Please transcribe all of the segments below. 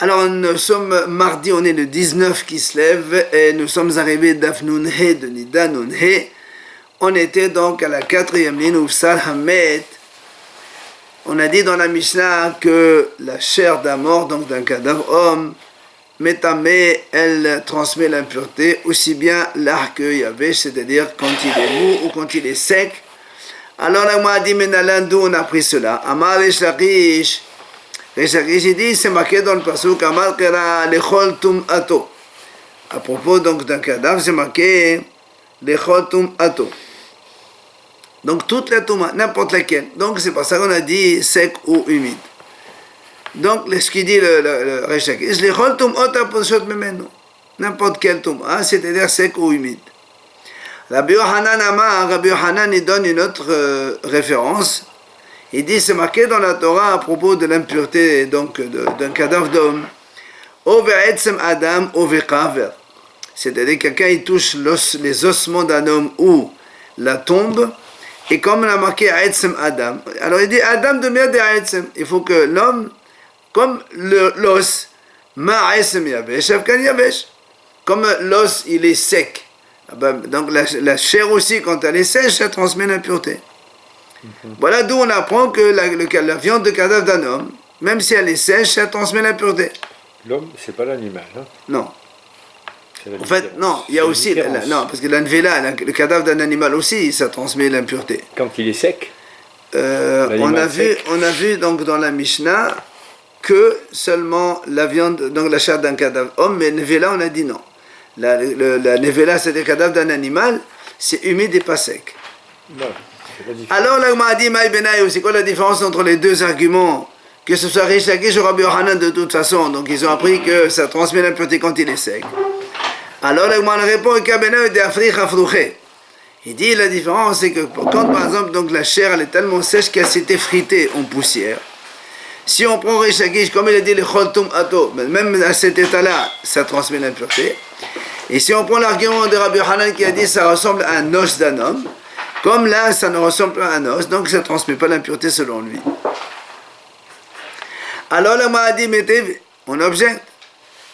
Alors nous sommes mardi, on est le 19 qui se lève et nous sommes arrivés d'Af Nun He de Nida Nun He. On était donc à la 4e ligne où Sal Hamet. On a dit dans la Mishnah que la chair d'un mort, donc d'un cadavre homme, Métamé, elle transmet l'impureté aussi bien l'arc que Yavesh, c'est-à-dire quand il est mou ou quand il est sec. Alors là, moi, dit, mais d'où on a pris cela? Amar Resh Lakish, il dit, c'est marqué dans le pasuk, Amar Kera Lechol Tum'ato. À propos donc d'un cadavre, c'est marqué Lechol Tum'ato. Donc toute la touma, n'importe laquelle. Donc c'est pour ça qu'on a dit sec ou humide. Donc ce qu'il dit le Resh Lakish, Lechol Tum'ata Ponshot Memenu. N'importe quelle touma, c'est-à-dire sec ou humide. Rabbi Yohanan Amar, Rabbi Yohanan il donne une autre référence. Il dit, c'est marqué dans la Torah à propos de l'impureté donc d'un cadavre d'homme. Overetzem Adam overkaver. C'est-à-dire quelqu'un il touche les ossements d'un homme ou la tombe. Et comme on a marqué Etzem Adam. Alors il dit Adam devient de Etzem. Il faut que l'homme, comme l'os, ma Etzem Yavesh, Avkan Yavesh. Comme l'os il est sec. Donc la chair aussi, quand elle est sèche, elle transmet l'impureté. Voilà d'où on apprend que la viande de cadavre d'un homme, même si elle est sèche, elle transmet l'impureté. L'homme, c'est pas l'animal, hein? Non. En fait, non, il y a aussi... non, parce que l'anvela, le cadavre d'un animal aussi, ça transmet l'impureté. Quand il est sec on a vu donc dans la Mishnah que seulement la viande, donc la chair d'un cadavre homme, mais l'anvela, on a dit non. La nevela, c'est le cadavre d'un animal, c'est humide et pas sec. Non. Alors, là, on m'a dit, c'est quoi la différence entre les deux arguments? Que ce soit Resh Lakish ou Rabbi Yohanan de toute façon. Donc, ils ont appris que ça transmet l'impureté quand il est sec. Alors, là, on répond, il dit, la différence, c'est que quand, par exemple, donc, la chair, elle est tellement sèche qu'elle s'est effritée en poussière. Si on prend Resh Lakish, comme il a dit, le Choltum Ato, même à cet état-là, ça transmet l'impureté. Et si on prend l'argument de Rabbi Yohanan qui a dit, ça ressemble à un os d'un homme, comme là, ça ne ressemble pas à un os, donc ça ne transmet pas l'impureté selon lui. Alors là, m'a dit, mettez, on objecte.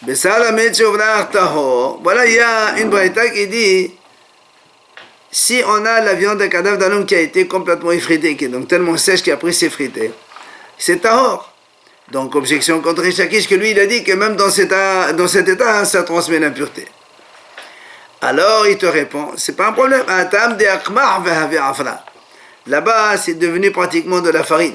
Voilà, il y a une braïta qui dit, si on a la viande d'un cadavre d'un homme qui a été complètement effritée, qui est donc tellement sèche qu'il a pris s'effriter, c'est tahor. Donc, objection contre Resh Lakish, que lui, il a dit que même dans cet état, ça transmet l'impureté. Alors il te répond, c'est pas un problème. Là-bas, c'est devenu pratiquement de la farine.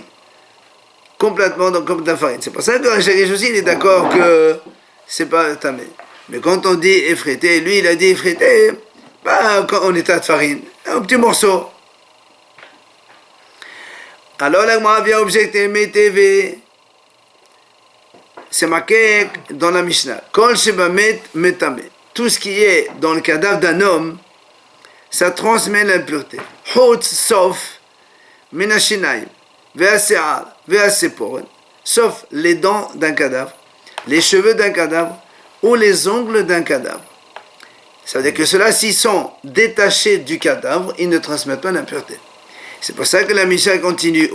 Complètement donc, comme de la farine. C'est pour ça que Resh Lakish aussi, il est d'accord que c'est pas tamé. Mais quand on dit effrité, lui, il a dit effrité, pas en état de farine, un petit morceau. Alors là, moi, vient objecter mes TV. C'est marqué dans la Mishnah. Kol shebamet metame. Tout ce qui est dans le cadavre d'un homme, ça transmet l'impureté. Hot sauf menashinaim, ve'ase'ar, ve'aseporen, sauf les dents d'un cadavre, les cheveux d'un cadavre ou les ongles d'un cadavre. Ça veut dire que ceux-là, s'ils sont détachés du cadavre, ils ne transmettent pas l'impureté. C'est pour ça que la Mishnah continue.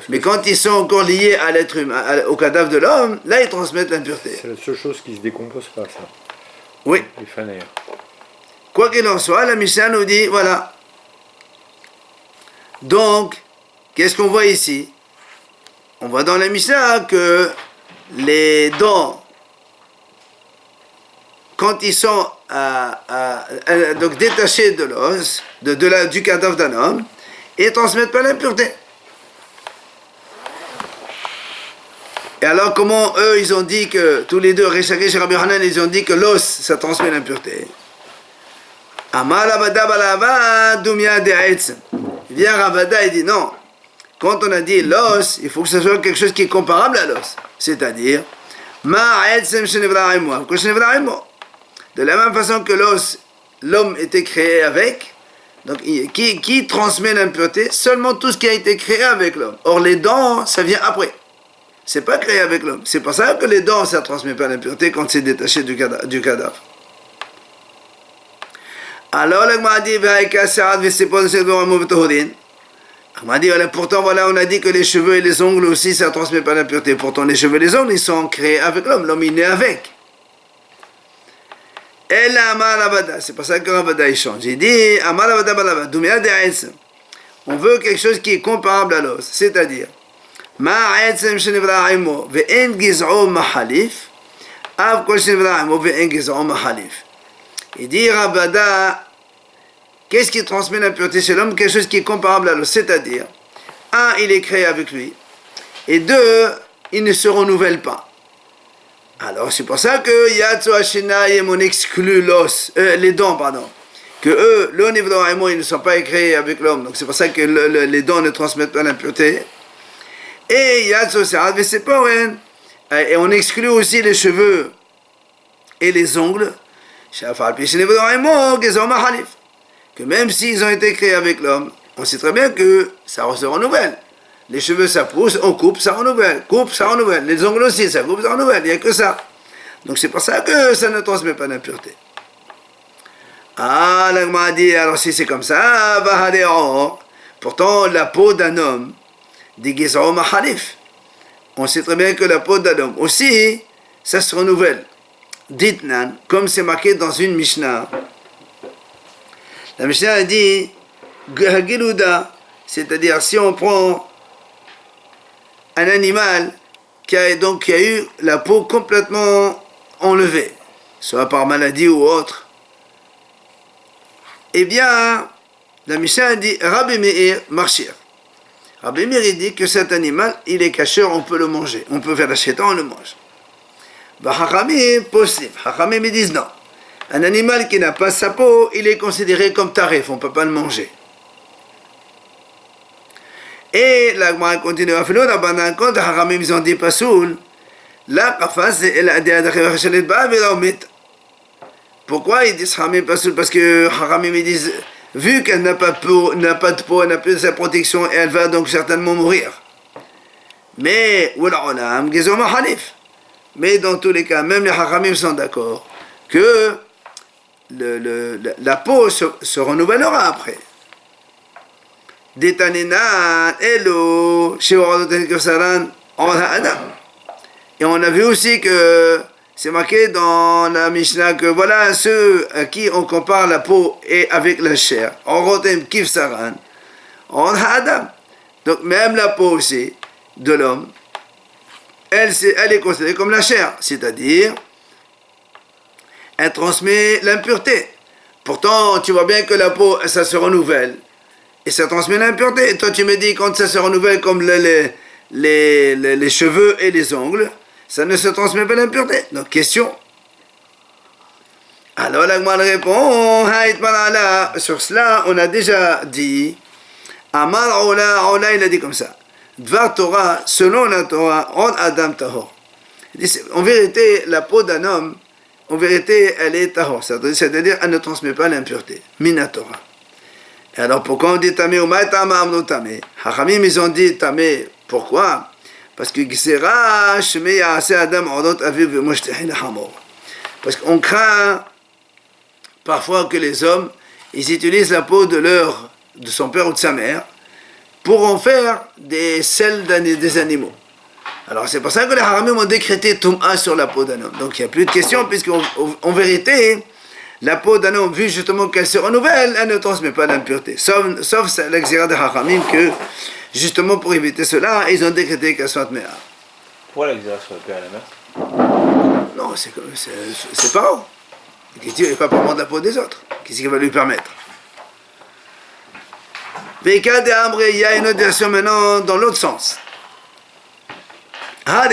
Mais quand ils sont encore liés à l'être humain, au cadavre de l'homme, là ils transmettent l'impureté. C'est la seule chose qui ne se décompose pas, ça. Oui. Les fanères. Quoi qu'il en soit, la Mishnah nous dit, voilà. Donc, qu'est-ce qu'on voit ici? On voit dans la Mishnah que les dents, quand ils sont donc détachés de l'os, du cadavre d'un homme, ils ne transmettent pas l'impureté. Et alors, comment eux, ils ont dit que, tous les deux, Resh Lakish et Rabbi Yohanan, ils ont dit que l'os, ça transmet l'impureté. Amar Ravada balava dumya de'etzem. Vient Ravada et dit non. Quand on a dit l'os, il faut que ce soit quelque chose qui est comparable à l'os. C'est-à-dire, ma etzem shenevra imo, que shenevra imo. De la même façon que l'os, l'homme était créé avec, donc qui transmet l'impureté? Seulement tout ce qui a été créé avec l'homme. Or, les dents, ça vient après. C'est pas créé avec l'homme. C'est pour ça que les dents, ça ne transmet pas l'impureté quand c'est détaché du cadavre. Alors, le Gemara dit, On m'a dit, voilà, pourtant, voilà, on a dit que les cheveux et les ongles aussi, ça ne transmet pas l'impureté. Pourtant, les cheveux et les ongles, ils sont créés avec l'homme. L'homme, il est avec. Et là, Amar Abada, c'est pour ça que Abada, il change. Il dit, Amar Abada Balaba, Doumia de Aetzem. On veut quelque chose qui est comparable à l'os. C'est-à-dire, Ma Aetzem Shenivra Aimo, Ve'en Giz'o Mahalif, Av Kol Shenivra Aimo, Ve'en Giz'o Mahalif. Il dit, Abada, qu'est-ce qui transmet l'impureté chez l'homme? Quelque chose qui est comparable à l'os. C'est-à-dire, un, il est créé avec lui. Et deux, il ne se renouvelle pas. Alors, c'est pour ça que Yatsu Hashinaim, on exclut l'os, les dents, pardon. Que eux, le niveau ils ne sont pas créés avec l'homme. Donc, c'est pour ça que les dents ne transmettent pas l'impureté. Et Yatsu Sa'ad Veseporen, et on exclut aussi les cheveux et les ongles. Que même s'ils ont été créés avec l'homme, on sait très bien que ça se renouvelle. Les cheveux, ça pousse, on coupe, ça renouvelle. Coupe, ça renouvelle. Les ongles aussi, ça coupe, ça renouvelle. Il n'y a que ça. Donc c'est pour ça que ça ne transmet pas d'impureté. Ah, l'agma a dit, alors si c'est comme ça, pourtant la peau d'un homme, déguisant mahalif. On sait très bien que la peau d'un homme aussi, ça se renouvelle. Ditnan, comme c'est marqué dans une Mishnah. La Mishnah a dit, Giluda, c'est-à-dire si on prend un animal qui a eu la peau complètement enlevée, soit par maladie ou autre, eh bien, la Mishnah a dit Rabbi Meir Marchir. Rabbi Meir il dit que cet animal, il est cacheur, on peut le manger. On peut faire la chétan, on le mange. Hachamim possible. Hachamim ils disent non. Un animal qui n'a pas sa peau, il est considéré comme tarif, on ne peut pas le manger. Et la Gemara continue à faire un compte, Hachamim ils ont dit pasoul, la kafas et la diadachim chalet ba'avilaumit. Pourquoi ils disent Hachamim pasoul? Parce que Hachamim ils disent, vu qu'elle n'a pas de peau, elle n'a plus de sa protection, et elle va donc certainement mourir. Mais, mais dans tous les cas, même les Hachamim sont d'accord que la peau se renouvellera après. Détanena, hello, et on a vu aussi que c'est marqué dans la Mishnah que voilà ceux à qui on compare la peau et avec la chair. Donc même la peau aussi de l'homme, elle est considérée comme la chair, c'est-à-dire elle transmet l'impureté. Pourtant, tu vois bien que la peau, ça se renouvelle. Et ça transmet l'impureté. Et toi, tu me dis, quand ça se renouvelle comme les cheveux et les ongles, ça ne se transmet pas l'impureté. Donc, question. Alors, la Gemara répond, sur cela, on a déjà dit, Amar Ola, il a dit comme ça. Dvar Torah, selon la Torah, on Adam Tahor. En vérité, la peau d'un homme, en vérité, elle est tahor, c'est-à-dire elle ne transmet pas l'impureté. Mina Torah. Et alors pourquoi on dit tamé ou maïtama amno tamé? Hachamim ils ont dit tamé. Pourquoi? Parce que gisera shemei yaase adam odot aviv v'moshtehin hamor. Parce qu'on craint parfois que les hommes ils utilisent la peau de son père ou de sa mère pour en faire des selles des animaux. Alors c'est pour ça que les Haramim ont décrété Tum'a sur la peau d'un homme. Donc il n'y a plus de question, puisqu'en vérité, la peau d'un homme, vu justement qu'elle se renouvelle, elle ne transmet pas l'impureté. Sauf l'exira des Haramim que, justement pour éviter cela, ils ont décrété qu'elle soit Me'a. Pourquoi l'exira sur le père et la mère? Non, c'est pas haut. Il n'est pas pour prendre la peau des autres. Qu'est-ce qu'il va lui permettre? Veka de Ambre, il y a une autre version maintenant dans l'autre sens. Parce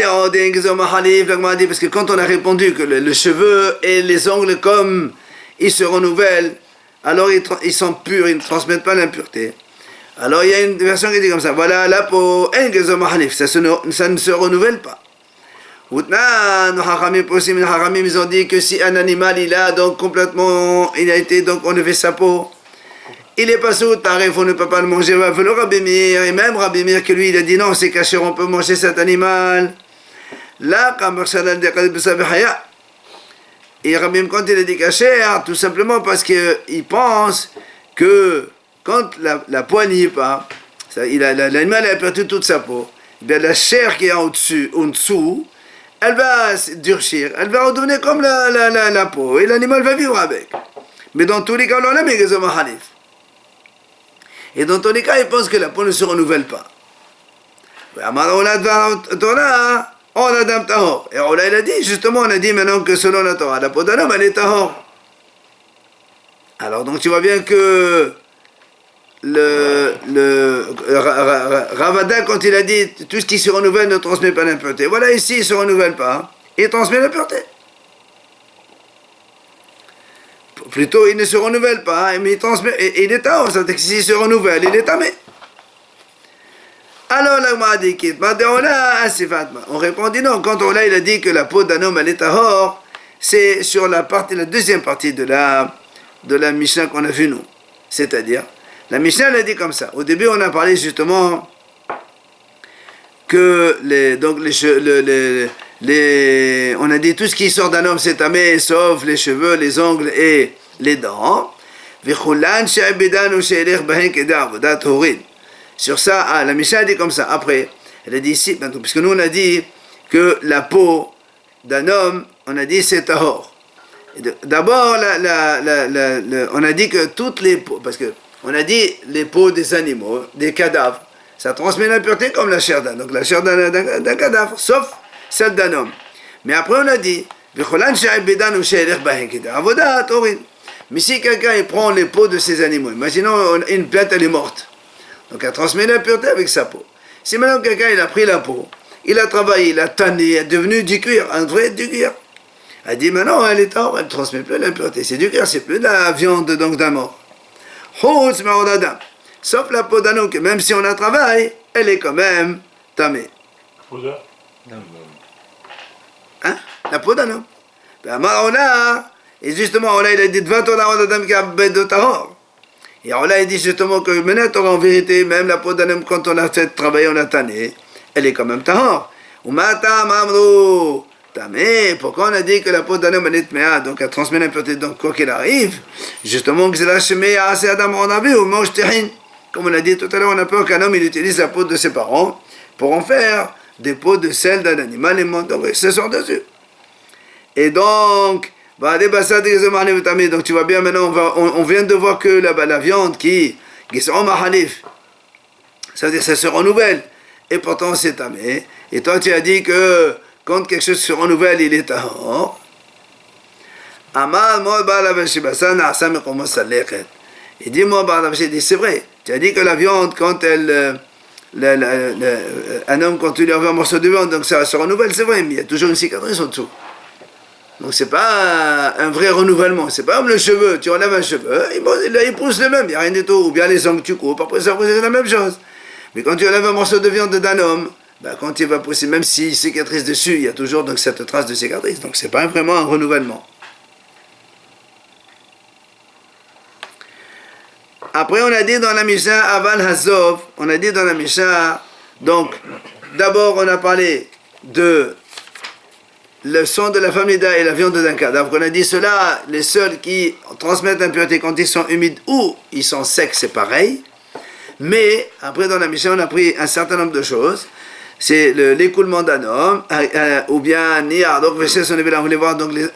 que quand on a répondu que le cheveu et les ongles, comme ils se renouvellent, alors ils sont purs, ils ne transmettent pas l'impureté. Alors il y a une version qui dit comme ça, voilà, la peau, ça ne se renouvelle pas. Ils ont dit que si un animal il a donc complètement, il a été donc enlevé sa peau, il est pas sous tarif, on ne peut pas le manger. Et même Rabbi Meir, que lui, il a dit non, c'est caché, on peut manger cet animal. Là, et Rabbi Meir, quand il a dit caché, tout simplement parce qu'il pense que quand la peau n'y est pas, L'animal a perdu toute sa peau. Eh bien, la chair qui est en dessous, elle va durcir, elle va redevenir comme la peau, et l'animal va vivre avec. Mais dans tous les cas, on a mis les Mahalif. Et dans tous les cas, ils pensent que la peau ne se renouvelle pas. Et Allah, il a dit, justement, on a dit maintenant que selon la Torah, la peau d'un homme, elle est tahor. Alors, donc, tu vois bien que Ravada, quand il a dit tout ce qui se renouvelle ne transmet pas l'impureté. Voilà, ici, il ne se renouvelle pas. Il transmet l'impureté. Plutôt, il ne se renouvelle pas, mais il transmet. Et il est tahor, c'est-à-dire que s'il se renouvelle, il est tamé. Alors, on répondit non. Quand on il a dit que la peau d'un homme, elle est tahor, c'est sur la deuxième partie de la Mishnah qu'on a vue, nous. C'est-à-dire, la Mishnah, elle a dit comme ça. Au début, on a parlé justement que on a dit tout ce qui sort d'un homme, c'est tamé, sauf les cheveux, les ongles et les dents. Sur ça, la Mishnah a dit comme ça. Après, elle a dit ici, puisque nous on a dit que la peau d'un homme, on a dit c'est tahor. D'abord, on a dit que toutes les peaux, parce que on a dit les peaux des animaux, des cadavres, ça transmet l'impureté comme la chair d'un cadavre, sauf celle d'un homme. Mais après on a dit, mais si quelqu'un il prend les peaux de ces animaux, imaginons une plante elle est morte. Donc elle transmet l'impureté avec sa peau. Si maintenant quelqu'un il a pris la peau, il a travaillé, il a tanné, elle est devenu du cuir, un vrai du cuir. Elle dit maintenant elle est tahor, elle ne transmet plus l'impureté. C'est du cuir, c'est plus de la viande donc d'un mort. Sauf la peau d'un homme, que même si on la travaille, elle est quand même tamée. Hein? La peau d'un homme. Et justement, il a dit 20 ans d'Adam qui a bête de tahor. Et Allah il dit justement que maintenant, en vérité, même la peau d'un homme, quand on l'a fait travailler, on l'a tanné, elle est quand même tahor. Pourquoi on a dit que la peau d'un homme est tméa, donc elle transmet l'impureté, donc quoi qu'il arrive, justement, comme on a dit tout à l'heure, on a peur qu'un homme il utilise la peau de ses parents pour en faire des peaux de sel d'un animal immonde, donc ce sont dessus. Et donc, donc tu vois bien maintenant, on vient de voir que la viande qui sont mahalif, ça veut dire que ça se renouvelle, et pourtant c'est tamé. Et toi tu as dit que quand quelque chose se renouvelle, il est tahor. Il dit, c'est vrai, tu as dit que la viande, quand un homme, quand tu lui envoie un morceau de viande, donc ça se renouvelle, c'est vrai, mais il y a toujours une cicatrice en dessous. Donc c'est pas un vrai renouvellement, c'est pas comme le cheveu, tu enlèves un cheveu, il pousse le même, il n'y a rien du tout, ou bien les ongles tu coupes, après ça c'est la même chose. Mais quand tu enlèves un morceau de viande d'un homme, quand il va pousser, même s'il cicatrice dessus, il y a toujours donc cette trace de cicatrice, donc c'est pas vraiment un renouvellement. Après on a dit dans la Mishnah, Aval Hazov, on a dit dans la Mishnah, donc d'abord on a parlé de le sang de la femme nida et la viande d'un cadavre. On a dit cela, les seuls qui transmettent l'impureté quand ils sont humides ou ils sont secs, c'est pareil. Mais après dans la Mishnah, on a pris un certain nombre de choses. C'est l'écoulement d'un homme, ou bien Niar, donc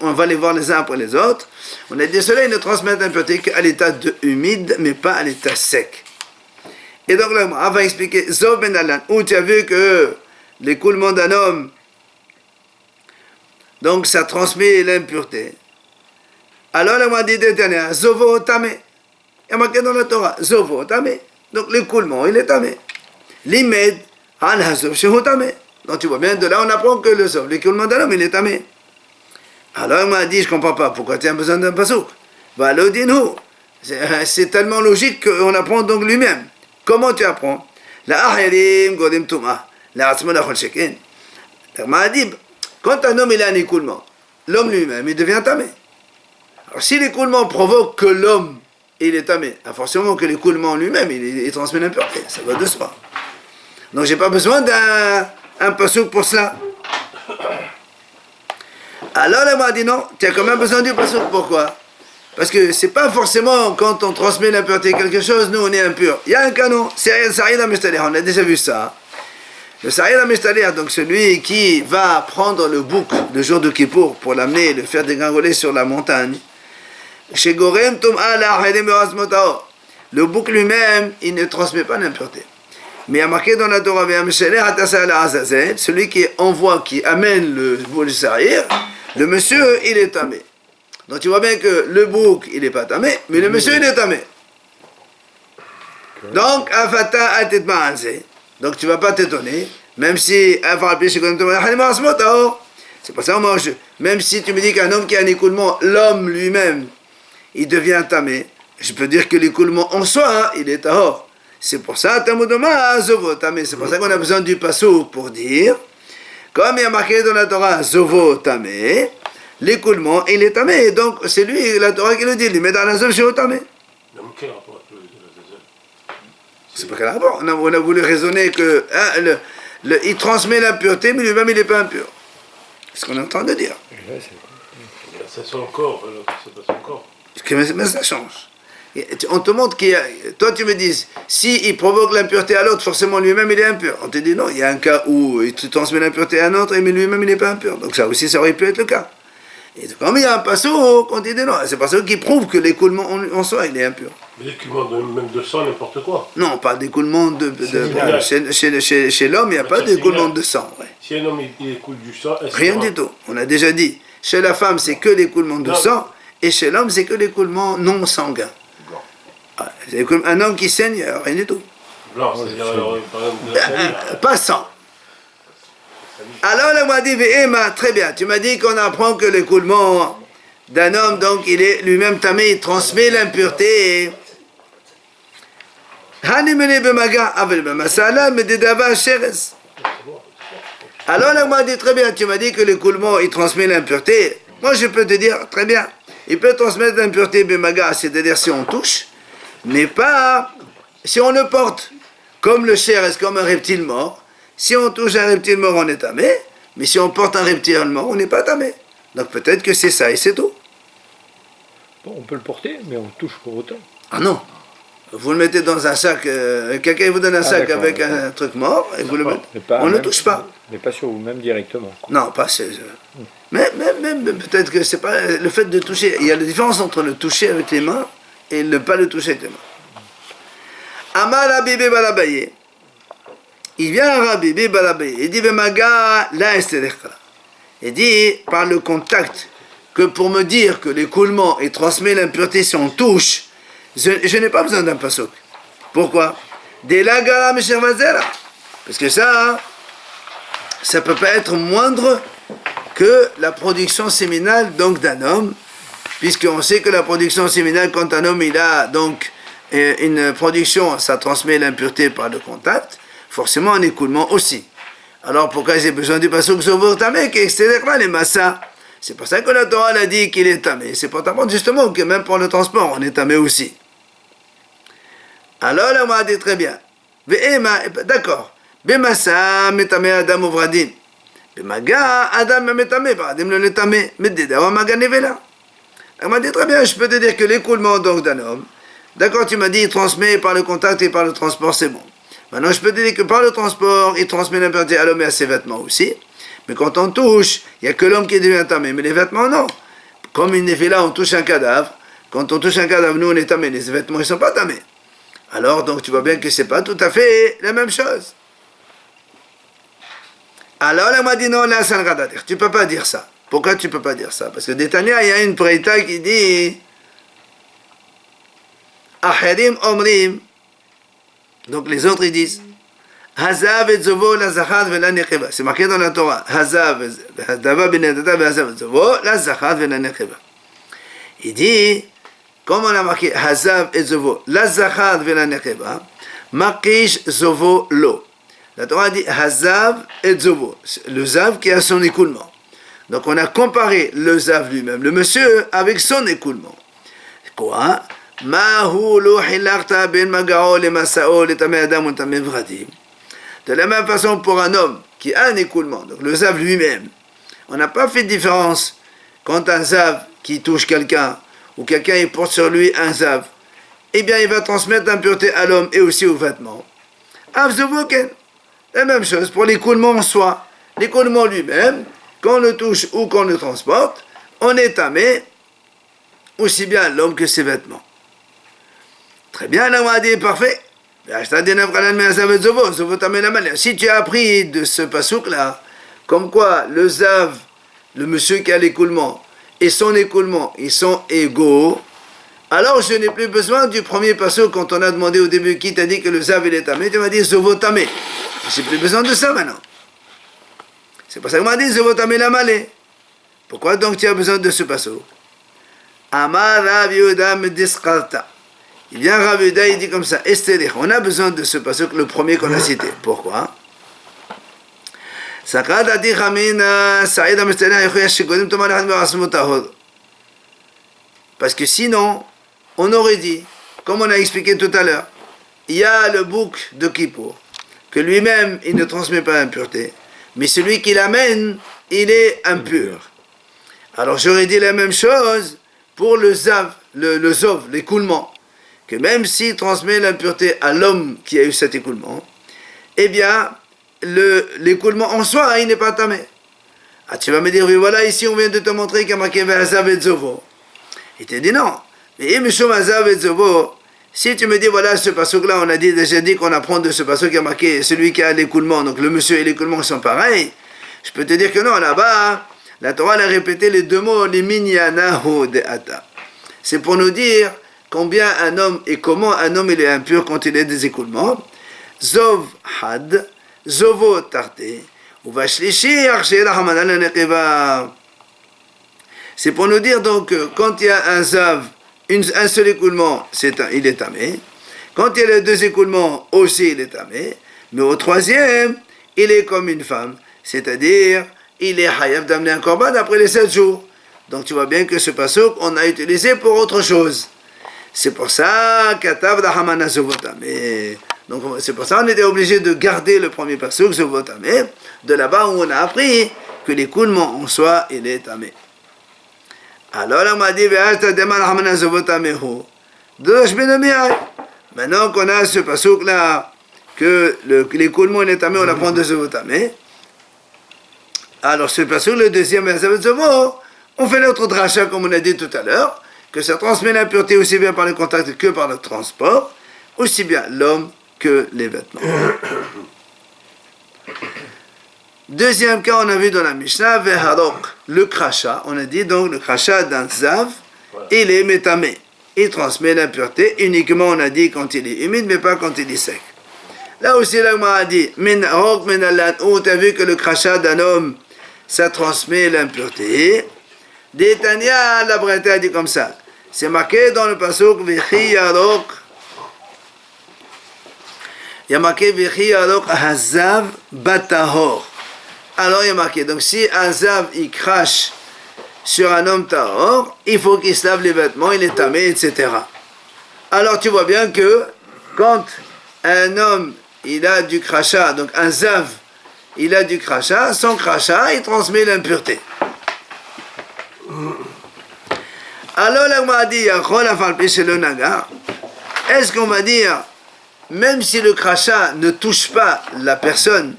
on va les voir les uns après les autres. On a dit cela, ils ne transmettent l'impureté qu'à l'état humide, mais pas à l'état sec. Et donc là, on va expliquer Zov Ben Alan, où tu as vu que l'écoulement d'un homme, donc ça transmet l'impureté. Alors on m'a dit d'éternel, Zovo Tamé. Il y a marqué dans la Torah, Zovo Tamé. Donc l'écoulement, il est tamé. L'imed, Al Hazov Shehu Tamé. Donc tu vois bien, de là on apprend que le Zov, l'écoulement d'un homme, il est tamé. Alors il m'a dit, je ne comprends pas, pourquoi tu as besoin d'un pasouk? Bah le dinu. C'est tellement logique qu'on apprend donc lui-même. Comment tu apprends? La ahirim godim tuma. La atzma la shekin. Il m'a dit, quand un homme il a un écoulement, l'homme lui-même il devient tamé. Alors si l'écoulement provoque que l'homme il est tamé, forcément que l'écoulement lui-même il transmet l'impureté, ça va de soi. Donc j'ai pas besoin d'un pasouk pour cela. Alors elle m'a dit non, tu as quand même besoin du pasouk, pourquoi? Parce que c'est pas forcément quand on transmet l'impureté quelque chose, nous on est impur. Il y a un canon, c'est Sa'id HaMishtaleh, on a déjà vu ça. Le Sa'id HaMishtaleh, donc celui qui va prendre le bouc le jour de Kippour pour l'amener et le faire dégringoler sur la montagne. Chez Gorem Tum'a La'ahedim Be'azmotao. Le bouc lui-même, il ne transmet pas l'impureté. Mais il y a marqué dans la Torah, celui qui envoie, qui amène le bouc du Sa'ir, le monsieur, il est tamé. Donc tu vois bien que le bouc, il n'est pas tamé, mais le monsieur, il est tamé. Donc, donc tu ne vas pas t'étonner, même si, c'est pas ça, même si tu me dis qu'un homme qui a un écoulement, l'homme lui-même, il devient tamé, je peux dire que l'écoulement en soi, il est tahor. C'est pour ça, c'est pour ça qu'on a besoin du passouk pour dire, comme il y a marqué dans la Torah, Zovo tamé, l'écoulement, il est tamé. Donc, c'est lui, la Torah qui le dit, il met dans la zone chez tamé. C'est pas quel rapport. On a voulu raisonner que il transmet la pureté, mais lui-même, il n'est pas impur. C'est ce qu'on est en train de dire. C'est son corps, c'est pas son corps. Mais ça change. On te montre qu'il y a... Toi, tu me dis, s'il provoque l'impureté à l'autre, forcément lui-même, il est impur. On te dit non, il y a un cas où il transmet l'impureté à un autre, mais lui-même, il n'est pas impur. Donc ça aussi, ça aurait pu être le cas. Et comme il y a un passeau, on te dit non, c'est parce qu'il prouve que l'écoulement en soi, il est impur. Mais l'écoulement même de sang, n'importe quoi. Non, pas d'écoulement chez l'homme, il n'y a pas d'écoulement de sang. Ouais. Si un homme, il écoule du sang... Rien du tout. On a déjà dit, chez la femme, c'est que l'écoulement de sang, et chez l'homme, c'est que l'écoulement non sanguin. Un homme qui saigne, rien du tout. Blanc, c'est-à-dire, par exemple, de la salive. Pas sang. Alors, on m'a dit, très bien, tu m'as dit qu'on apprend que l'écoulement d'un homme, donc, il est lui-même tamé, il transmet l'impureté. Alors, on m'a dit, très bien, tu m'as dit que l'écoulement, il transmet l'impureté. Moi, je peux te dire, très bien, il peut transmettre l'impureté bemaga, c'est-à-dire si on touche, mais pas si on le porte, comme le chérès, comme un reptile mort. Si on touche un reptile mort, on est tamé, mais si on porte un reptile mort, on n'est pas tamé. Donc peut-être que c'est ça et c'est tout. Bon, on peut le porter, mais on touche pour autant. Ah non, vous le mettez dans un sac, quelqu'un vous donne un sac avec un truc mort, et vous le mettez. On ne le touche pas. Mais pas sur vous-même directement. Non, pas c'est... Même peut-être que c'est pas le fait de toucher. Il y a la différence entre le toucher avec les mains et ne pas le toucher avec les mains. Amar Rabbi Balabaye. Il vient à Rabbi Balabaye. Il dit Vemaga la esterechra. Il dit par le contact que pour me dire que l'écoulement et transmet l'impureté si on touche, je n'ai pas besoin d'un pasuk. Pourquoi? Parce que ça peut pas être moindre que la production séminale donc d'un homme, puisqu'on sait que la production séminale, quand un homme il a donc une production, ça transmet l'impureté par le contact, forcément un écoulement aussi. Alors pourquoi j'ai besoin du pasuk Zovo tamé qui extérieur les massas? C'est pour ça que la Torah a dit qu'il est tamé. C'est pour t'apprendre justement que même pour le transport, on est tamé aussi. Alors là, on m'a dit très bien. D'accord. Bemassa metame adam uvradim. Bemaga adam metame paradim le netame. Meddeda wa maga nevela. On m'a dit très bien, je peux te dire que l'écoulement donc d'un homme, d'accord, tu m'as dit il transmet par le contact et par le transport, c'est bon. Maintenant, je peux te dire que par le transport, il transmet l'impureté à l'homme et à ses vêtements aussi. Mais quand on touche, il n'y a que l'homme qui devient tamé, mais les vêtements, non. Comme une là, on touche un cadavre. Quand on touche un cadavre, nous, on est tamé. Les vêtements, ils ne sont pas tamés. Alors, donc, tu vois bien que ce n'est pas tout à fait la même chose. Alors, elle m'a dit, non, là, ça ne va pas dire. Tu ne peux pas dire ça. Pourquoi tu ne peux pas dire ça? Parce que d'Etania, il y a une préita qui dit Aherim omrim. Donc, les autres, ils disent Hazav et Zovo la Zachad ve la Necheva. C'est marqué dans la Torah. Hazav Dava benedata ve Hazav Zovo la Zachad ve la Necheva. Il dit, comme on a marqué Hazav et Zovo la Zachad ve la Necheva, Makish Zovo lo. La Torah dit Hazav et Zovo. Le Zav qui a son écoulement. Donc on a comparé le Zav lui-même, le monsieur, avec son écoulement. Quoi? Mahu lo hilarta ben magao le masao le tamé adam ou tamé vradim. De la même façon pour un homme qui a un écoulement, donc le zav lui-même, on n'a pas fait de différence quand un zav qui touche quelqu'un ou quelqu'un il porte sur lui un zav, eh bien il va transmettre l'impureté à l'homme et aussi aux vêtements. Avzovoken, la même chose pour l'écoulement en soi. L'écoulement lui-même, qu'on le touche ou qu'on le transporte, on est tamé, aussi bien l'homme que ses vêtements. Très bien, là on a dit parfait. Si tu as appris de ce pasouk-là, comme quoi le zav, le monsieur qui a l'écoulement, et son écoulement, ils sont égaux, alors je n'ai plus besoin du premier pasouk quand on a demandé au début qui t'a dit que le zav il est tamé, tu m'as dit zovo tamé. J'ai plus besoin de ça maintenant. C'est pour ça qu'on m'a dit zovo tamé la malé. Pourquoi donc tu as besoin de ce pasouk? Amar Rav Yehuda mediskalta. Il vient Rav Yehuda, il dit comme ça, Estérich, on a besoin de ce pasouk, le premier qu'on a cité. Pourquoi? Parce que sinon, on aurait dit, comme on a expliqué tout à l'heure, il y a le bouc de Kippour, que lui-même, il ne transmet pas l'impureté, mais celui qui l'amène, il est impur. Alors j'aurais dit la même chose pour le zav, le zov, l'écoulement, que même s'il transmet l'impureté à l'homme qui a eu cet écoulement, eh bien, l'écoulement en soi, il n'est pas tamé. Ah, tu vas me dire, oui, voilà, ici on vient de te montrer qu'il y a marqué Vazav et Zovo. Il te dit non. Mais Mishum Vazav et Zovo, si tu me dis, voilà, ce passouk-là, on a déjà dit qu'on apprend de ce passouk qui a marqué celui qui a l'écoulement, donc le monsieur et l'écoulement sont pareils. Je peux te dire que non, là-bas, la Torah a répété les deux mots, les minyanahu de ata. C'est pour nous dire combien un homme et comment un homme il est impur quand il a des écoulements. Zov had, zovo tarté, ou vashlishi arshé la hamanal neqiva. C'est pour nous dire donc quand il y a un zav, un seul écoulement, il est tamé. Quand il y a les deux écoulements, aussi il est tamé. Mais au troisième, il est comme une femme. C'est-à-dire, il est hayab d'amener un korban après les 7 jours. Donc tu vois bien que ce passouk, on a utilisé pour autre chose. C'est pour ça qu'atav da hamana zovotamé. Donc c'est pour ça qu'on était obligé de garder le premier passouk zovotamé, de là-bas où on a appris que l'écoulement en soi, il est tamé. Alors on m'a dit, maintenant qu'on a ce passouk-là, que l'écoulement est tamé, on apprend de zovotamé. Alors ce passouk, le deuxième, on fait notre dracha comme on a dit tout à l'heure, que ça transmet l'impureté aussi bien par le contact que par le transport, aussi bien l'homme que les vêtements. Deuxième cas, on a vu dans la Mishnah, Veharok, le crachat. On a dit donc le crachat d'un zav, il est métamé. Il transmet l'impureté uniquement, on a dit, quand il est humide, mais pas quand il est sec. Là aussi, l'Agma a dit, Minarok, Minalan, où tu as vu que le crachat d'un homme, ça transmet l'impureté. Détania, la Breta a dit comme ça. C'est marqué dans le pasuk, Vechi Yarok. Il y a marqué Vechi Yarok Hazav Batahor. Alors il y a marqué, donc si un zav il crache sur un homme tahor, il faut qu'il se lave les vêtements, il est tamé, etc. Alors tu vois bien que quand un homme il a du crachat, donc un zav il a du crachat, son crachat il transmet l'impureté. Alors là on m'a dit, est-ce qu'on va dire, même si le crachat ne touche pas la personne,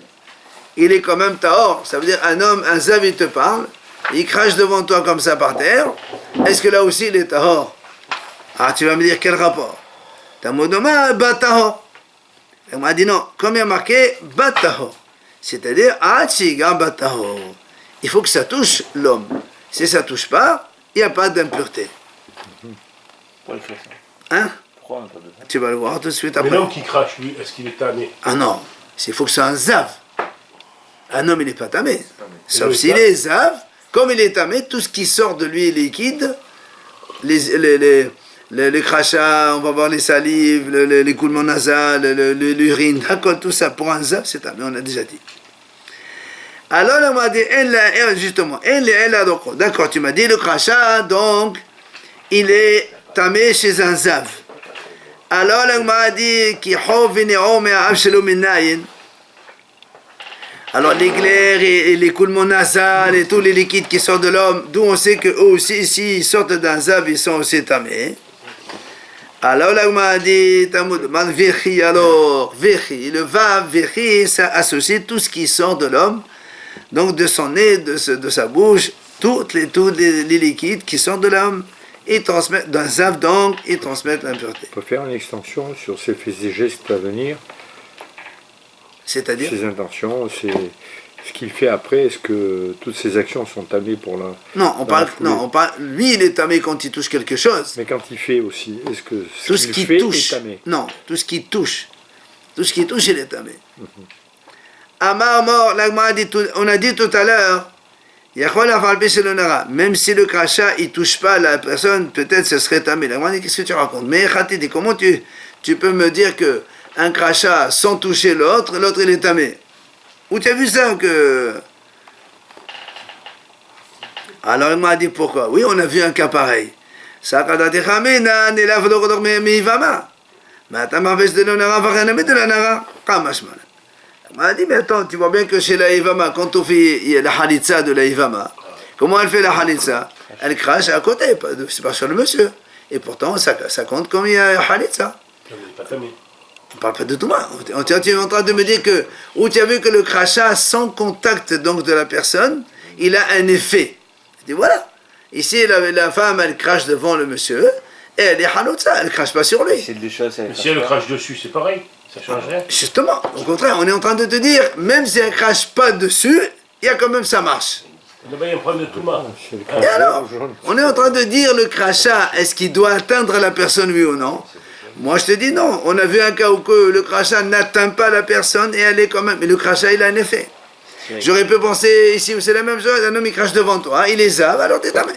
il est quand même tahor, ça veut dire un homme, un zav il te parle, il crache devant toi comme ça par terre, est-ce que là aussi il est tahor? Ah, tu vas me dire quel rapport? Tamodoma batahor. On m'a dit non, comme il y a marqué batahor, c'est-à-dire achiga batahor. Il faut que ça touche l'homme. Si ça touche pas, il n'y a pas d'impureté. Pourquoi il fait ça? Hein? Pourquoi on n'a pas de ça? Tu vas le voir tout de suite après. Mais l'homme qui crache, lui, est-ce qu'il est tamé? Ah non, il faut que ce soit un zav. Un homme, il n'est pas tamé. Sauf le s'il zav. est zav, comme il est tamé, tout ce qui sort de lui est liquide, les crachats, on va voir les salives, l'écoulement nasal, l'urine, d'accord, tout ça, pour un zav, c'est tamé, on a déjà dit. Alors, on m'a dit, justement, d'accord, tu m'as dit le crachat, donc, il est tamé chez un zav. Alors, on m'a dit, Alors les glaires et l'écoulement nasal et tous les liquides qui sortent de l'homme, d'où on sait qu'eux aussi, s'ils sortent d'un zav, ils sont aussi tamés. Alors là, on m'a dit, alors, vechi, le vav, vechi, ça associe tout ce qui sort de l'homme, donc de son nez, de sa bouche, tous les liquides qui sortent de l'homme, ils transmettent, d'un zav donc, ils transmettent l'impureté. On peut faire une extension sur ses faits et gestes à venir, C'est-à-dire ses intentions, ce qu'il fait après. Est-ce que toutes ses actions sont tamées pour la... Non, on parle, lui il est tamé quand il touche quelque chose. Mais quand il fait aussi, est-ce que Tout ce qu'il qui fait touche, est tamé? non, tout ce qui touche, il est tamé. Amar mort, on a dit tout à l'heure, même si le crachat il touche pas la personne, peut-être ce serait tamé. La dit qu'est-ce que tu racontes? Mais Khatidi, comment tu peux me dire que un crachat sans toucher l'autre il est tamé? Où tu as vu ça que... Alors il m'a dit pourquoi? Oui, on a vu un cas pareil. Ça quand tu il m'a dit, mais attends, tu vois bien que chez la Ivama, quand on fait la halitza de la Ivama, comment elle fait la halitza? Elle crache à côté, c'est pas sur le monsieur. Et pourtant, ça compte comme il y a halitza. On n'est pas tamé. On parle pas de tout mal. Tu es en train de me dire que, où tu as vu que le crachat sans contact donc de la personne, il a un effet. Je dis voilà. Ici, la femme, elle crache devant le monsieur, et elle est halotza, elle crache pas sur lui. C'est deux choses. Mais si elle crache dessus, c'est pareil. Ça change rien. Justement, au contraire, on est en train de te dire, même si elle crache pas dessus, il y a quand même ça marche. On a un problème de tout mal. Et alors, on est en train de dire le crachat, est-ce qu'il doit atteindre la personne, oui ou non? Moi, je te dis non. On a vu un cas où que le crachat n'atteint pas la personne et elle est quand même. Mais le crachat, il a un effet. J'aurais pu penser ici où c'est la même chose. Un homme, il crache devant toi, il les a, alors t'es tamé.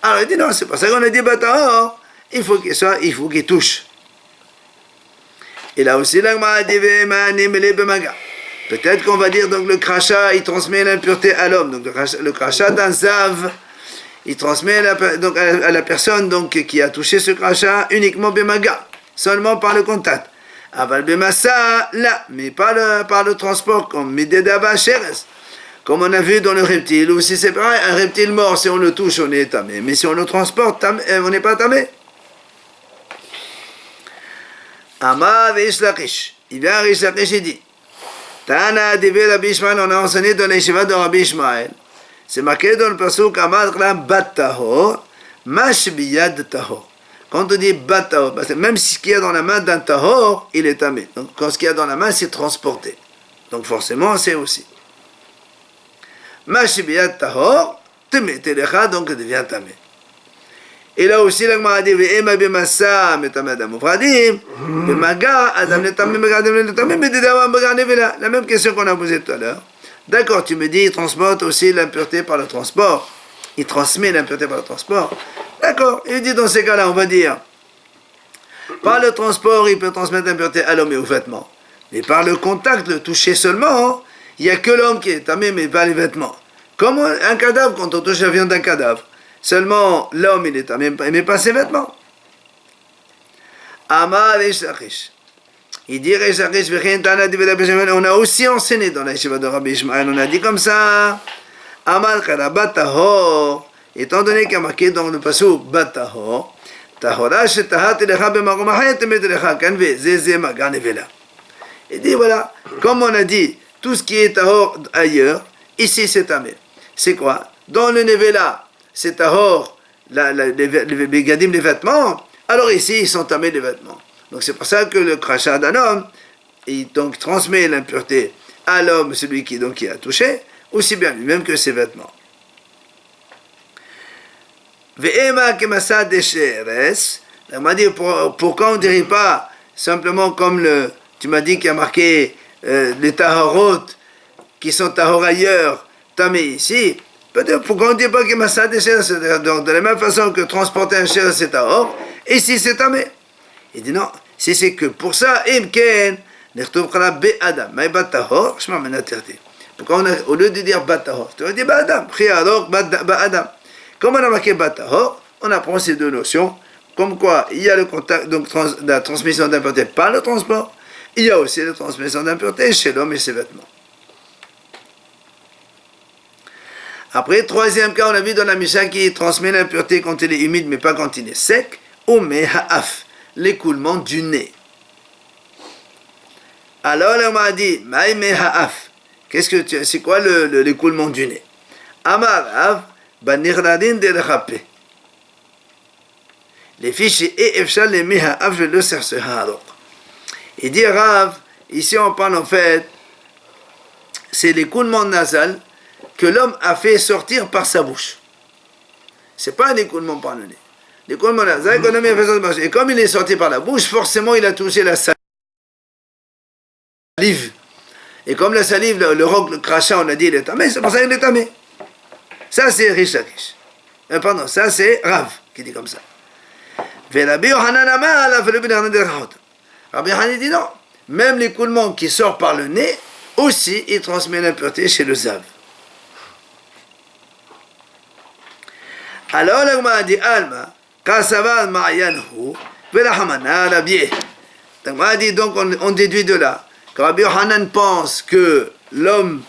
Alors il dit non, c'est pas ça qu'on a dit bâtard. Il faut qu'il touche. Et là aussi, peut-être qu'on va dire donc le crachat, il transmet l'impureté à l'homme. Donc le crachat d'un zav, il transmet à la personne donc, qui a touché ce crachat uniquement bemaga, seulement par le contact. Aval bemassa, là, mais pas par le transport, comme midedaba sheres, comme on a vu dans le reptile, ou si c'est pareil, un reptile mort, si on le touche, on est tamé. Mais si on le transporte, on n'est pas tamé. Amar Rish Lakish. Il vient à Rish Lakish et dit Tana Divé Rabbi Ishmael, on a enseigné dans les Shiva de Rabbi Ishmael. C'est marqué dans le pasuk Amar Kla Bat Tahor, Mash Biyad Tahor. Quand on dit Bat Tahor, parce que même si ce qu'il y a dans la main d'un Tahor, il est tamé. Donc quand ce qu'il y a dans la main, c'est transporté. Donc forcément, c'est aussi. Mash Biyad Tahor, Temé Telecha, donc devient tamé. Et là aussi, la Gemara dit, Ve'ema b'massa metamé adam ufradim, b'maga adam netamé, maga adam netamé, b'dedawa maga nevela. La même question qu'on a posée tout à l'heure. D'accord, tu me dis, il transporte aussi l'impureté par le transport. Il transmet l'impureté par le transport. D'accord, il dit dans ces cas-là, on va dire, par le transport, il peut transmettre l'impureté à l'homme et aux vêtements. Mais par le contact, le toucher seulement, il n'y a que l'homme qui est tamé, mais pas les vêtements. Comme un cadavre, quand on touche la viande d'un cadavre. Seulement l'homme il est tamé, mais pas ses vêtements. Amar Rish Lakish. Il dit Rish Lakish, on a aussi enseigné dans la Yeshiva de Rabbi Ishmael, on a dit comme ça. Amar Karabat Tahor, étant donné qu'il y a marqué dans le pasuk Bat Tahor, Tahora shetahat elecha b'makom achet temet elecha kan ve'zeze maga nevela. Il dit voilà, comme on a dit, tout ce qui est Tahor ailleurs, ici c'est tamé. C'est quoi? Dans le nevela, c'est tahor, les begadim, les vêtements, alors ici, ils sont tamés les vêtements. Donc c'est pour ça que le crachat d'un homme, il donc transmet l'impureté à l'homme, celui qui a touché, aussi bien lui-même que ses vêtements. Ve'ema kemasa desheres, on m'a dit, pourquoi on ne dirait pas simplement comme tu m'as dit qu'il y a marqué les tahorot, qui sont tahor ailleurs, tamés ici. Peut-être pourquoi on ne dit pas que Massa déchire, de la même façon que transporter un chien c'est tahor, et si c'est tamé. Il dit non, si c'est que pour ça, Imken, Nechtovkala be Adam, mais bat tahor, je m'en interdit. Pourquoi au lieu de dire bat tahor, tu vas dire ba Adam, Priador, ba Adam. Comme on a marqué bat tahor, on apprend ces deux notions, comme quoi il y a le contact, donc la transmission d'impureté par le transport, il y a aussi la transmission d'impureté chez l'homme et ses vêtements. Après, troisième cas, on a vu dans la Mishnah qui transmet l'impureté quand il est humide, mais pas quand il est sec. Ome ha'af, l'écoulement du nez. Alors, on m'a dit, maïme ha'af. C'est quoi l'écoulement du nez? Amar Rav, banirladin de l'chapé. Les fiches et efshal les meha'af, je le cherche. Il dit Rav, ici on parle en fait, c'est l'écoulement nasal que l'homme a fait sortir par sa bouche. C'est pas un écoulement par le nez. L'écoulement nasal, que l'homme a fait sortir par sa bouche. Et comme il est sorti par la bouche, forcément il a touché la salive. Et comme la salive, le crachat, on a dit il est tamé, c'est pour ça qu'il est tamé. Ça c'est Rish Lakish. Pardon, ça c'est Rav qui dit comme ça. Rabbi Yochanan dit non. Même l'écoulement qui sort par le nez, aussi il transmet l'impureté chez le Zav. Alors l'Agma dit Alma, Kasaval Ma'yanhu, Velahamana Rabbi. L'Agma dit donc on déduit de là que Rabbi Yochanan pense que l'homme,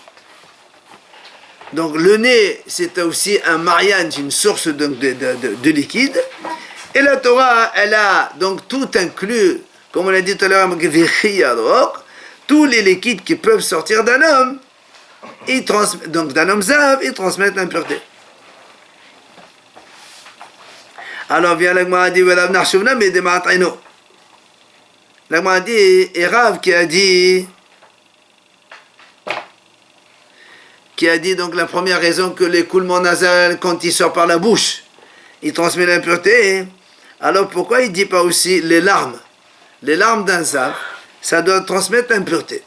donc le nez c'est aussi un marian, une source de liquide. Et la Torah, elle a donc tout inclus, comme on l'a dit tout à l'heure, tous les liquides qui peuvent sortir d'un homme, donc d'un homme zav, ils transmettent l'impureté. Alors vient l'Agma dit, l'Agma dit, et Rav qui a dit donc la première raison que l'écoulement nasal, quand il sort par la bouche, il transmet l'impureté. Alors pourquoi il ne dit pas aussi les larmes? Les larmes d'un zav, ça doit transmettre l'impureté.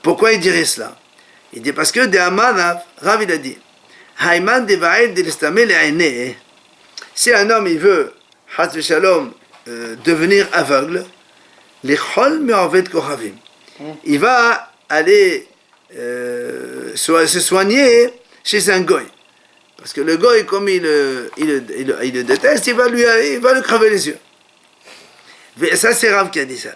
Pourquoi il dirait cela? Il dit parce que de Amarav, Rav il a dit, Haïman devaïd de l'estamé les aînés. Si un homme il veut, Haz Shalom, devenir aveugle, les chol me'avet koravim. Il va aller se soigner chez un goy. Parce que le goy, comme il le déteste, il va lui crever les yeux. Ça, c'est Rav qui a dit ça.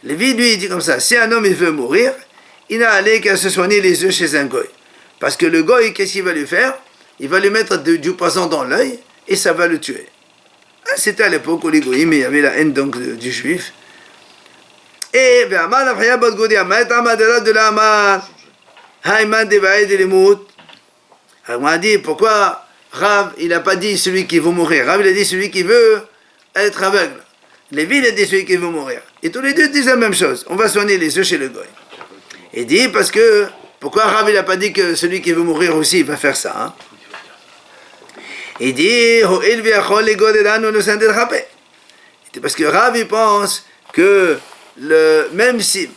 Lévi lui, il dit comme ça, si un homme il veut mourir, il n'a allé qu'à se soigner les yeux chez un goy. Parce que le goy, qu'est-ce qu'il va lui faire? Il va lui mettre du poison dans l'œil et ça va le tuer. C'était à l'époque où les goyim, il y avait la haine donc du juif. Et on a dit pourquoi Rav il n'a pas dit celui qui veut mourir. Rav il a dit celui qui veut être aveugle. Lévi il a dit celui qui veut mourir. Et tous les deux disent la même chose. On va soigner les yeux chez le goy. Il dit parce que pourquoi Rav il n'a pas dit que celui qui veut mourir aussi il va faire ça, hein? Il dit parce que Rav il pense que même si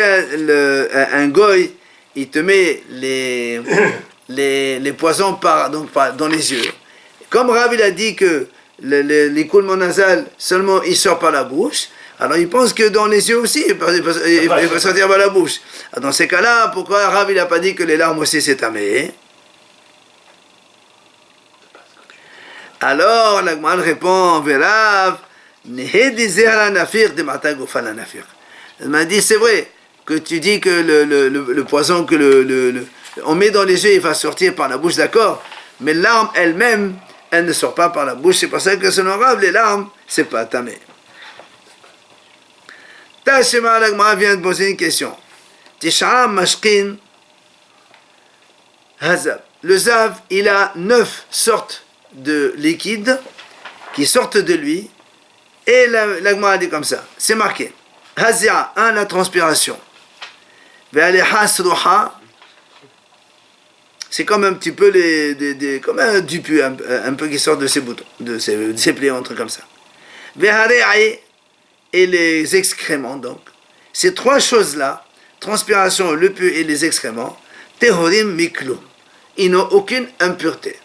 un goy il te met les poisons dans les yeux, comme Rav il a dit que l'écoulement nasal seulement il sort par la bouche, alors il pense que dans les yeux aussi il va sortir par la bouche. Alors dans ces cas-là, pourquoi Rav il n'a pas dit que les larmes aussi c'est tamé? Alors la Gemara répond Rav, elle m'a dit c'est vrai que tu dis que le poison que on met dans les yeux il va sortir par la bouche, d'accord, mais l'arme elle-même elle ne sort pas par la bouche. C'est pour ça que selon Rav les larmes c'est pas tamé. Tashema l'Agma vient de poser une question. Tisha mashkin hazab. Le zav il a 9 sortes de liquides qui sortent de lui. Et l'Agma a dit comme ça, c'est marqué. Hazia, 1, la transpiration. C'est comme un petit peu comme un dupu, un peu qui sort de ses boutons, de ses plis, un truc comme ça. Et les excréments, donc. Ces 3 choses-là, transpiration, le pu et les excréments, tehorim miklu. Ils n'ont aucune impureté.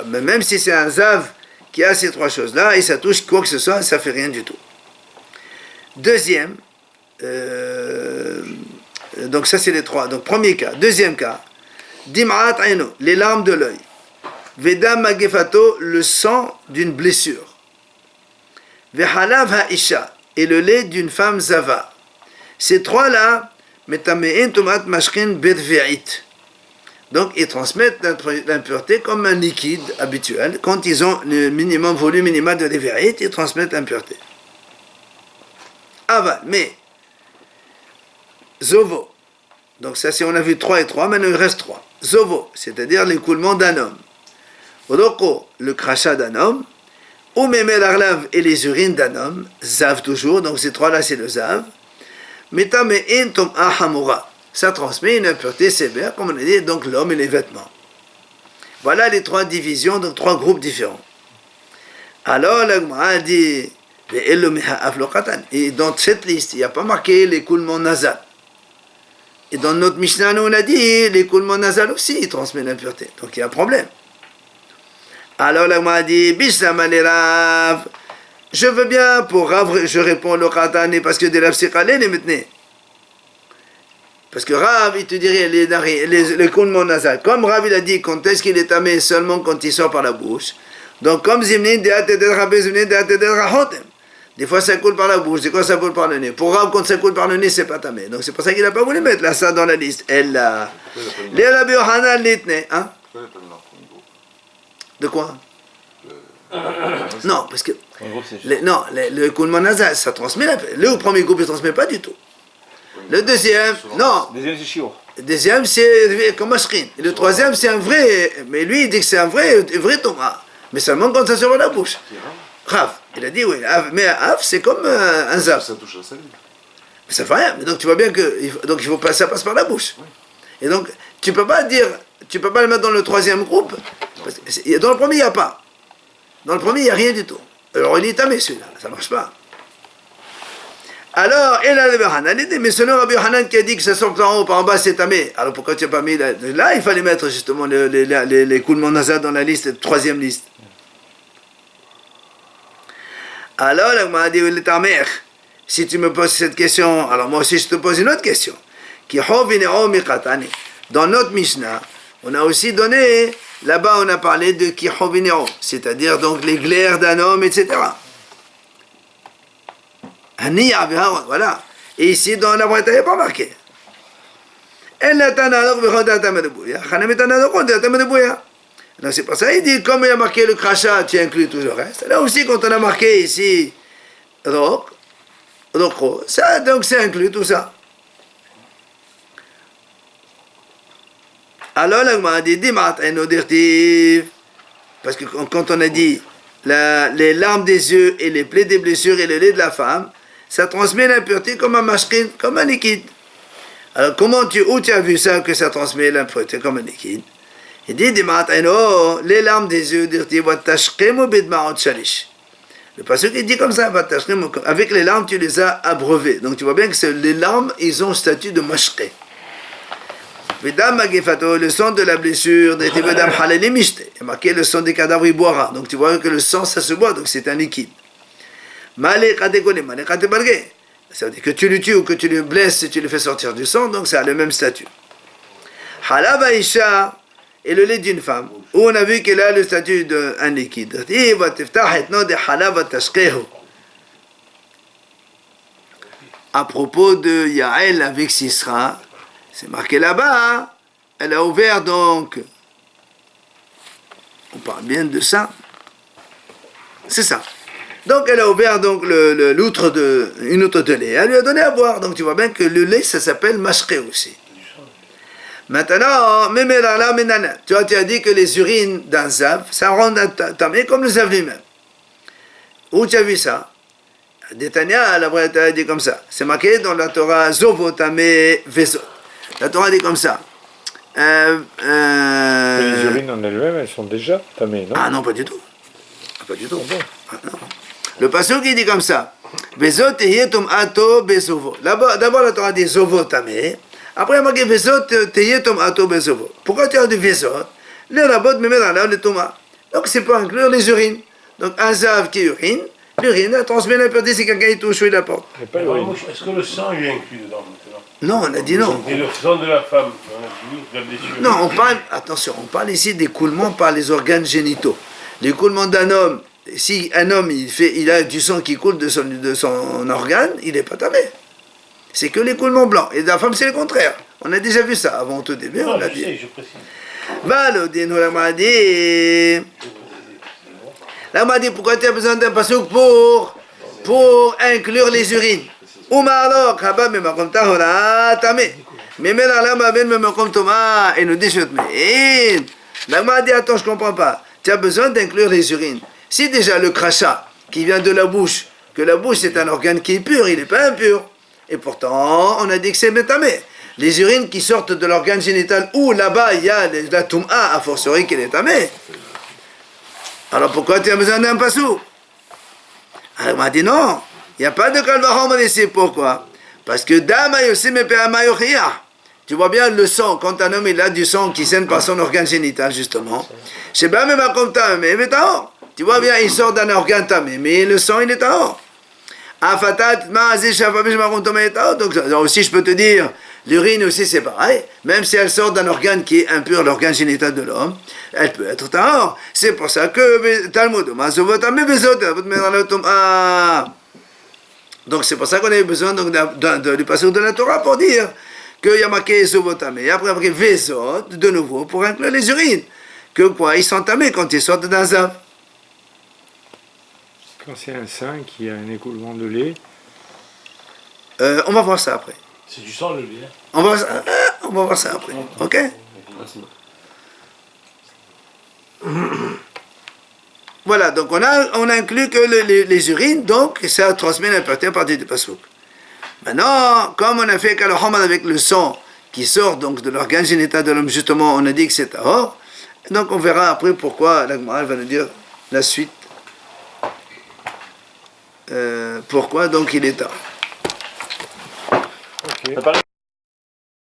Même si c'est un zav qui a ces 3 choses-là, et ça touche quoi que ce soit, ça ne fait rien du tout. Deuxième, donc ça c'est les 3. Donc premier cas. Deuxième cas, dim'at ayno, les larmes de l'œil. Vedam magefato, le sang d'une blessure. Vehalav ha'isha, et le lait d'une femme zava. Ces trois-là, metame'in tomat mashkin bedve'it. Donc, ils transmettent l'impureté comme un liquide habituel. Quand ils ont le minimum, volume minimal de l'évérit, ils transmettent l'impureté. Aval, mais, Zovo. Donc, ça, c'est on a vu 3 et 3, maintenant il reste 3. Zovo, c'est-à-dire l'écoulement d'un homme. Roko, le crachat d'un homme. Ou Memel Arlav et les urines d'un homme. Zav toujours, donc ces trois-là, c'est le Zav. Metame'in tom ahamura. Ça transmet une impureté sévère, comme on a dit, donc l'homme et les vêtements. Voilà les 3 divisions, donc 3 groupes différents. Alors, la Gemara dit, et dans cette liste, il n'y a pas marqué l'écoulement nasal. Et dans notre Mishnah, nous, on a dit, l'écoulement nasal aussi, il transmet l'impureté. Donc, il y a un problème. Alors, la Gemara dit, Bishlama le Rav. Je veux bien, pour Rav, je réponds le Khatani, parce que de la psychalé, les maintenant. Parce que Rav, il te dirait les coulements nasales. Comme Rav, il a dit, quand est-ce qu'il est tamé seulement quand il sort par la bouche. Donc, comme Zimnin, des fois ça coule par la bouche, des fois ça coule par le nez. Pour Rav, quand ça coule par le nez, c'est pas tamé. Donc, c'est pour ça qu'il n'a pas voulu mettre là, ça dans la liste. Elle a. Les Rabbi Yohanan l'itne. Hein? De quoi? Non, parce que. Le coulement nasal, ça transmet la. Le premier groupe, il ne transmet pas du tout. Le deuxième, non. Deuxième, c'est chiot. Le deuxième, c'est comme Ashrin. Et le troisième, c'est un vrai. Mais lui, il dit que c'est un vrai Thomas. Mais seulement quand ça sort de la bouche. Rav, il a dit oui. Mais Av, c'est comme un Zav. Ça touche la salive. Mais ça fait rien. Mais donc tu vois bien que. Donc il faut pas, ça passe par la bouche. Et donc, tu peux pas dire. Tu peux pas le mettre dans le troisième groupe. Parce que dans le premier, il n'y a pas. Dans le premier, il n'y a rien du tout. Alors il est tamé celui-là. Ça marche pas. Alors, et là, mais selon Rabbi Hanan qui a dit que ça sort par en haut, par en bas, c'est tamé. Alors pourquoi tu n'as pas mis là, il fallait mettre justement les coulements nasales dans la liste, troisième liste. Alors, là, m'a dit, si tu me poses cette question, alors moi aussi je te pose une autre question. Dans notre Mishnah, on a aussi donné, là-bas on a parlé de kihovineo, c'est-à-dire donc les glaires d'un homme, etc. Voilà. Et ici, dans la Braïta, il n'y a pas marqué. Donc c'est pour ça qu'il dit, comme il a marqué le crachat, tu inclus tout le reste. Là aussi, quand on a marqué ici, ça, donc c'est inclus tout ça. Alors, là, on a dit, parce que quand on a dit les larmes des yeux et les plaies des blessures et le lait de la femme, ça transmet l'impureté comme un mashkin, comme un liquide. Alors, où tu as vu ça, que ça transmet l'impureté comme un liquide? Il dit, les larmes des yeux, le passage il dit comme ça, avec les larmes, tu les as abreuvées. Donc, tu vois bien que les larmes, ils ont le statut de mashkin. Le sang de la blessure, il y a marqué le sang des cadavres, il boira. Donc, tu vois que le sang, ça se boit, donc c'est un liquide. Ça veut dire que tu le tues ou que tu le blesses et tu le fais sortir du sang, donc ça a le même statut. Halav Aisha et le lait d'une femme, où on a vu qu'elle a le statut d'un liquide. À propos de Yael avec Sisra, c'est marqué là-bas, hein? Elle a ouvert donc, on parle bien de ça, c'est ça. Donc elle a ouvert donc une outre de lait, elle lui a donné à boire, donc tu vois bien que le lait ça s'appelle mashké aussi. Maintenant, tu vois, tu as dit que les urines d'un zav, ça rend tamé comme le zav lui-même. Où tu as vu ça? Détania, la vraie a dit comme ça, c'est marqué dans la Torah Zovo tamé Vezot. La Torah dit comme ça. Les urines en elles-mêmes, elles sont déjà tamées, non? Ah non, pas du tout. Pas du tout. Ah, non. Le passage qui dit comme ça. Vezot teyetum ato bezovo. D'abord la Torah dit zovo tamé. Après il y a marqué Vezot teyetum ato bezovo. Pourquoi tu as dit Vezot? Le rabot me met dans le toma. Donc c'est pour inclure les urines. Donc un zav qui urine, l'urine a transmis l'impureté si quelqu'un y touche ou il la porte. Est-ce que le sang il est inclus dedans maintenant? Non, on a dit non. Et le sang de la femme, on a dit la blessure. Non, on parle ici d'écoulement par les organes génitaux. L'écoulement d'un homme, si un homme il a du sang qui coule de son organe, il n'est pas tamé. c'est que l'écoulement blanc. Et la femme, c'est le contraire. On a déjà vu ça avant au tout début, on Non, l'a je dit. sais, je précise. Valodin, on l'a dit. Là, on m'a dit, pourquoi tu as besoin d'un pasouk pour inclure les urines? Oumalok, haba, mais ma comme ta, hola, tamé. Mais là, là, ma ben, me comme Thomas, et nous dit, mais, là, on m'a dit, attends, je comprends pas. Tu as besoin d'inclure les urines. Si déjà le crachat qui vient de la bouche, que la bouche c'est un organe qui est pur, il n'est pas impur. Et pourtant, on a dit que c'est métamé. Les urines qui sortent de l'organe génital, où là-bas il y a la toum'a, a fortiori qu'elle est tamé. Alors pourquoi tu as besoin d'un passou? Alors on m'a dit non, il n'y a pas de kalvahom ici. Pourquoi? Parce que tu vois bien le sang, quand un homme il a du sang qui saigne par son organe génital, justement. Tu vois bien, il sort d'un organe tamé, mais le sang il est tahor. Donc aussi je peux te dire, l'urine aussi c'est pareil, même si elle sort d'un organe qui est impur, l'organe génital de l'homme, elle peut être tahor. C'est pour ça que Talmud, donc c'est pour ça qu'on a eu besoin donc, du passage de la Torah pour dire qu'il y a marqué Zovotame, et après marqué Vezot, de nouveau, pour inclure les urines. Que quoi? Ils sont tamés quand ils sortent d'un zav. Quand c'est un sein qui a un écoulement de lait, On va voir ça après. C'est du sang, le lait. On va voir ça après. Ok? Voilà, donc on a inclus que les urines, donc ça transmet l'impureté à partir du pasouk. Maintenant, comme on a fait Kalohamal avec le sang qui sort donc de l'organe génital de l'homme, justement, on a dit que c'est tahor. Donc on verra après pourquoi la Gemara va nous dire la suite. Pourquoi donc il est tahor. ok.